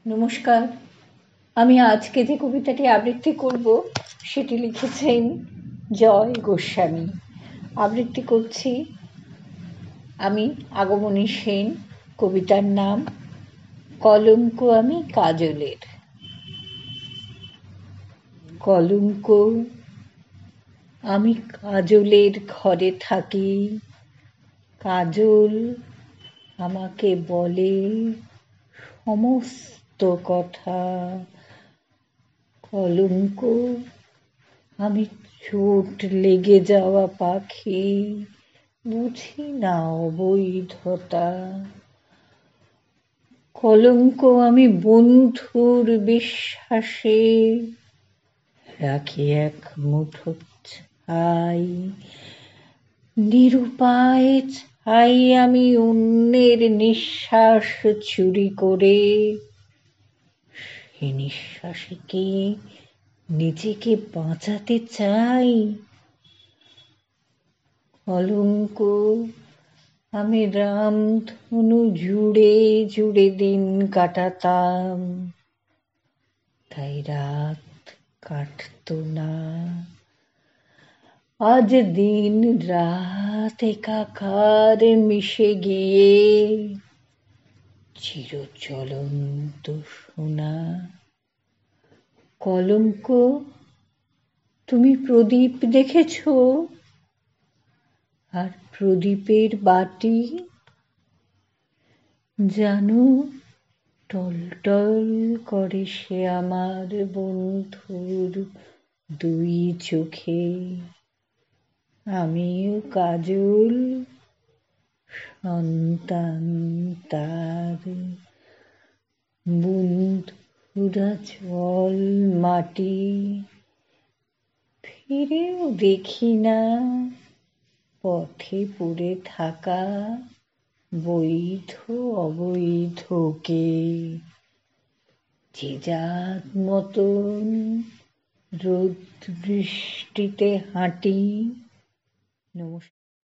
নমস্কার। আমি আজকে যে কবিতাটি আবৃত্তি করব সেটি লিখেছেন জয় গোস্বামী। আবৃত্তি করছি আমি আগমনী সেন। কবিতার নাম কলঙ্ক আমি কাজলের। কলঙ্ক আমি কাজলের ঘরে থাকি, কাজল আমাকে বলে সমস্ত কথা। কলঙ্ক আমি চোট লেগে যাওয়া পাখি, বুঝি না অবৈধতা। কলঙ্ক আমি বন্ধুর বিশ্বাসে রাখি এক মুঠো ছাই। নিরুপায় ছাই আমি অন্যের নিঃশ্বাস চুরি করে, সে নিঃশ্বাসে কি নিজেকে বাঁচাতে চাই। কলঙ্ক আমি রামধনু জুড়ে জুড়ে দিন কাটাতাম, তাই রাত কাটত না। আজ দিন রাত একাকার মিশে গিয়ে চিরজ্বলন্ত সোনা। কলঙ্ক তুমি প্রদীপ দেখেছ, আর প্রদীপের বাটি জানো টলটল করে সে আমার বন্ধুর দুই চোখে। আমিও কাজল, সন্তান তার। বন্ধুরা জল মাটি, ফিরেও দেখি না পথে পড়ে থাকা বৈধ অবৈধকে। যে যার মতন রোদ বৃষ্টিতে হাঁটি। নমস্কার।